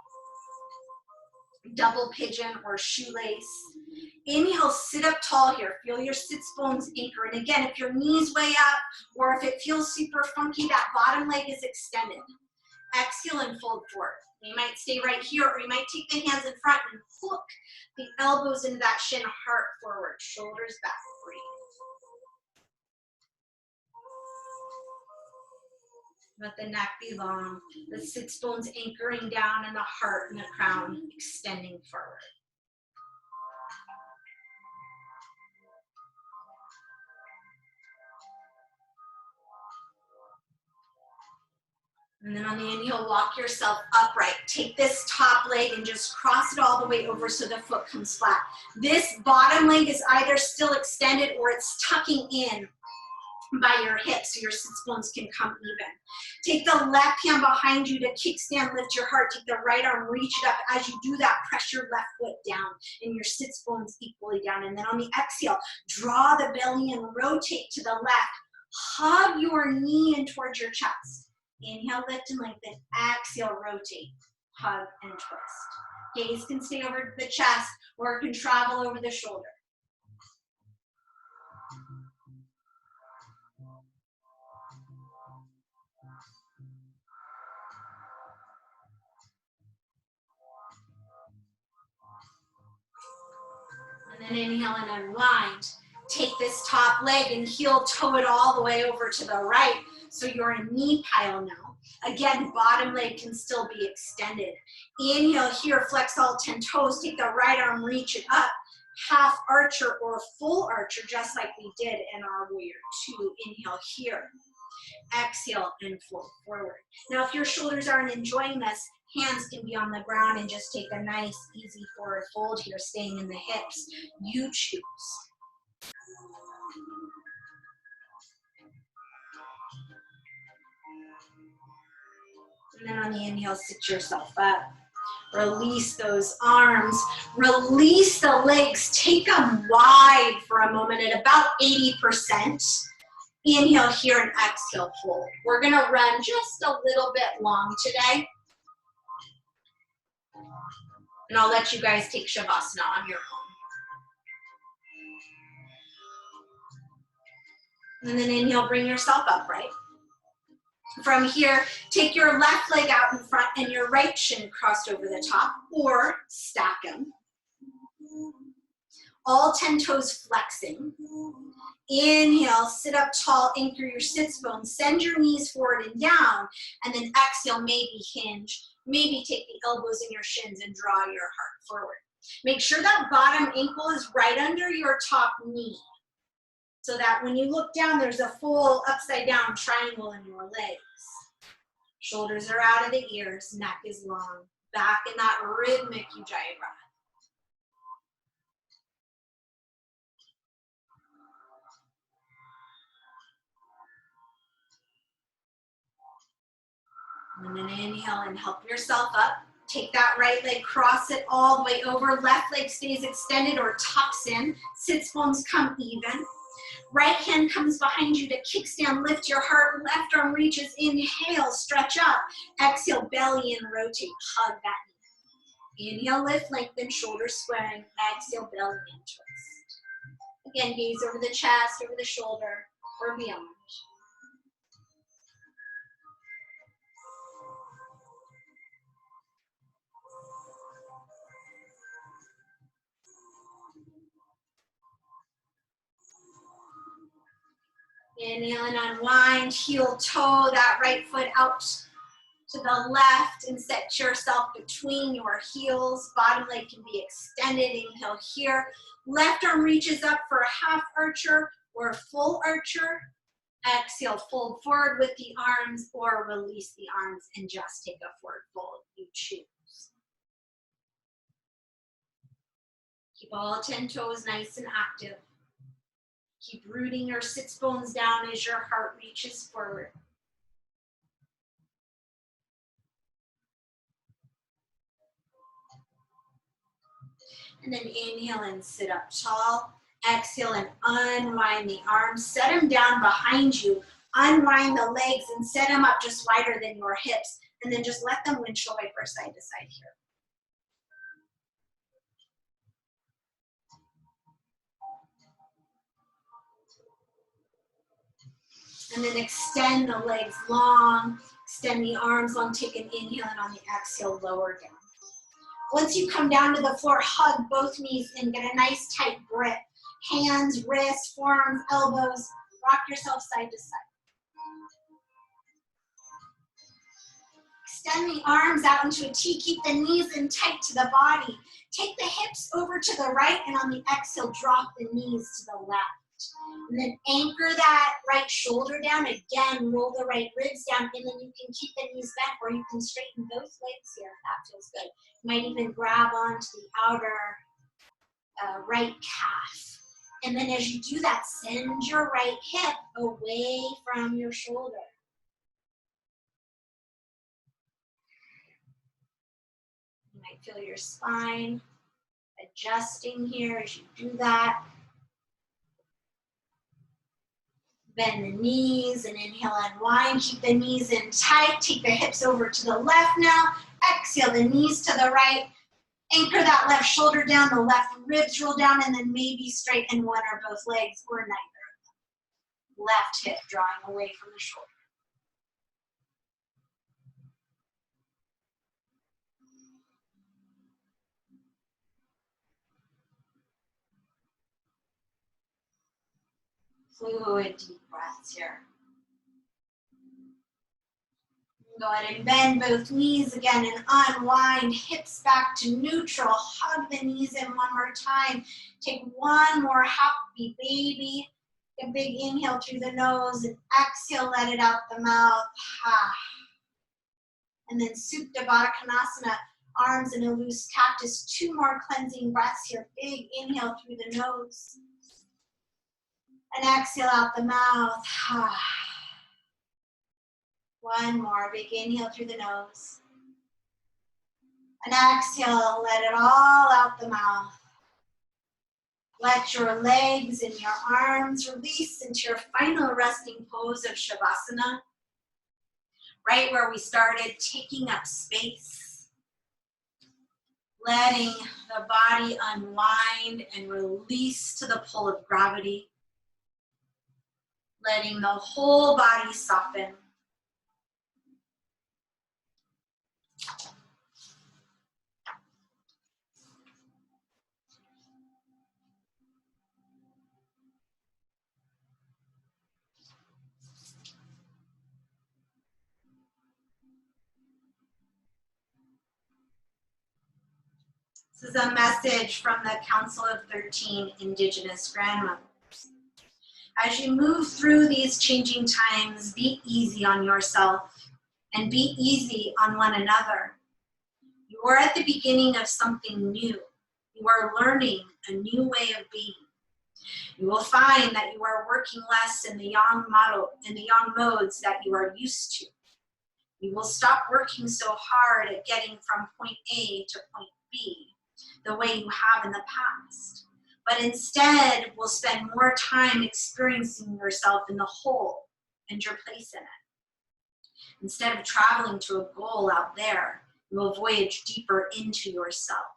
Double pigeon or shoelace. Inhale, sit up tall here. Feel your sits bones anchor. And again, if your knee's way up or if it feels super funky, that bottom leg is extended. Exhale and fold forward. You might stay right here, or you might take the hands in front and hook the elbows into that shin, heart forward, shoulders back, breathe. Let the neck be long, the sits bones anchoring down, and the heart and the crown extending forward. And then on the inhale, walk yourself upright. Take this top leg and just cross it all the way over so the foot comes flat. This bottom leg is either still extended or it's tucking in by your hips so your sits bones can come even. Take the left hand behind you to kickstand, lift your heart. Take the right arm, reach it up. As you do that, press your left foot down and your sits bones equally down. And then on the exhale, draw the belly and rotate to the left. Hug your knee in towards your chest. Inhale, lift and lengthen. Exhale, rotate, hug, and twist. Gaze can stay over the chest or it can travel over the shoulder. And then inhale and unwind. Take this top leg and heel toe it all the way over to the right. So you're in a knee pile now. Again, bottom leg can still be extended. Inhale here, flex all 10 toes. Take the right arm, reach it up. Half archer or full archer, just like we did in our warrior two. Inhale here. Exhale and float forward. Now, if your shoulders aren't enjoying this, hands can be on the ground and just take a nice, easy forward fold here, staying in the hips. You choose. And then on the inhale, sit yourself up. Release those arms. Release the legs. Take them wide for a moment at about 80%. Inhale here and exhale, fold. We're going to run just a little bit long today. And I'll let you guys take Shavasana on your own. And then inhale, bring yourself upright. From here, take your left leg out in front and your right shin crossed over the top, or stack them. All 10 toes flexing. Inhale, sit up tall, anchor your sits bones, send your knees forward and down, and then exhale, maybe hinge, maybe take the elbows in your shins and draw your heart forward. Make sure that bottom ankle is right under your top knee, so that when you look down, there's a full upside down triangle in your legs. Shoulders are out of the ears, neck is long, back in that rhythmic Ujjayi breath. And then inhale and help yourself up. Take that right leg, cross it all the way over. Left leg stays extended or tucks in. Sits bones come even. Right hand comes behind you to kickstand, lift your heart. Left arm reaches, inhale, stretch up. Exhale, belly and rotate, hug that knee. Inhale, lift, lengthen, shoulders squaring. Exhale, belly and twist. Again, gaze over the chest, over the shoulder, or beyond. Inhale and unwind, heel toe that right foot out to the left and set yourself between your heels. Bottom leg can be extended. Inhale here. Left arm reaches up for a half archer or a full archer. Exhale, fold forward with the arms or release the arms and just take a forward fold. You choose. Keep all 10 toes nice and active. Keep rooting your sits bones down as your heart reaches forward. And then inhale and sit up tall. Exhale and unwind the arms. Set them down behind you. Unwind the legs and set them up just wider than your hips. And then just let them windshield wiper side to side here. And then extend the legs long, extend the arms long, take an inhale, and on the exhale, lower down. Once you come down to the floor, hug both knees and get a nice tight grip. Hands, wrists, forearms, elbows, rock yourself side to side. Extend the arms out into a T. Keep the knees in tight to the body. Take the hips over to the right, and on the exhale, drop the knees to the left. And then anchor that right shoulder down. Again, roll the right ribs down, and then you can keep the knees bent, or you can straighten both legs here if that feels good. You might even grab onto the outer right calf. And then as you do that, send your right hip away from your shoulder. You might feel your spine adjusting here as you do that. Bend the knees and inhale, unwind. Keep the knees in tight. Take the hips over to the left now. Exhale, the knees to the right. Anchor that left shoulder down, the left ribs roll down, and then maybe straighten one or both legs or neither of them. Left hip drawing away from the shoulder. Fluid deep breaths here. Go ahead and bend both knees again and unwind, hips back to neutral. Hug the knees in one more time. Take one more happy baby. A big inhale through the nose and exhale, let it out the mouth. And then Supta Baddha Konasana, arms in a loose cactus. 2 more cleansing breaths here. Big inhale through the nose. And exhale out the mouth. One more, big inhale through the nose. And exhale, let it all out the mouth. Let your legs and your arms release into your final resting pose of Shavasana. Right where we started, taking up space. Letting the body unwind and release to the pull of gravity. Letting the whole body soften. This is a message from the Council of 13 Indigenous Grandmothers. As you move through these changing times, be easy on yourself and be easy on one another. You are at the beginning of something new. You are learning a new way of being. You will find that you are working less in the yang modes that you are used to. You will stop working so hard at getting from point A to point B the way you have in the past, but instead will spend more time experiencing yourself in the whole and your place in it. Instead of traveling to a goal out there, you will voyage deeper into yourself.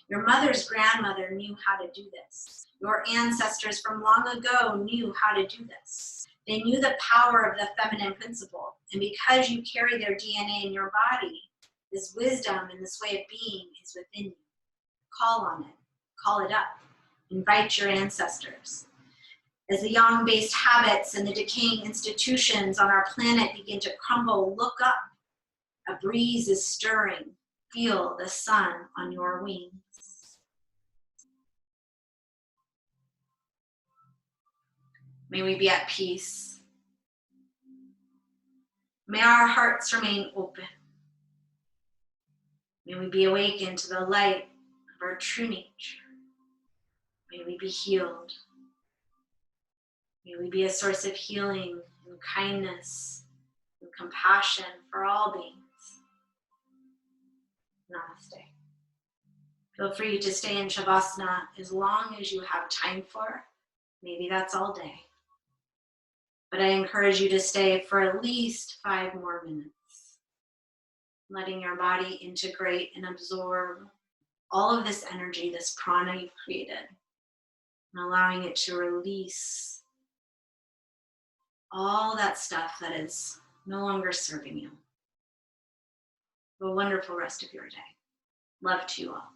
Your mother's grandmother knew how to do this. Your ancestors from long ago knew how to do this. They knew the power of the feminine principle, and because you carry their DNA in your body, this wisdom and this way of being is within you. Call on it. Call it up. Invite your ancestors. As the yang-based habits and the decaying institutions on our planet begin to crumble, look up. A breeze is stirring. Feel the sun on your wings. May we be at peace. May our hearts remain open. May we be awakened to the light of our true nature. May we be healed. May we be a source of healing and kindness and compassion for all beings. Namaste. Feel free to stay in Shavasana as long as you have time for. Maybe that's all day. But I encourage you to stay for at least 5 more minutes, letting your body integrate and absorb all of this energy, this prana you've created, and allowing it to release all that stuff that is no longer serving you. Have a wonderful rest of your day. Love to you all.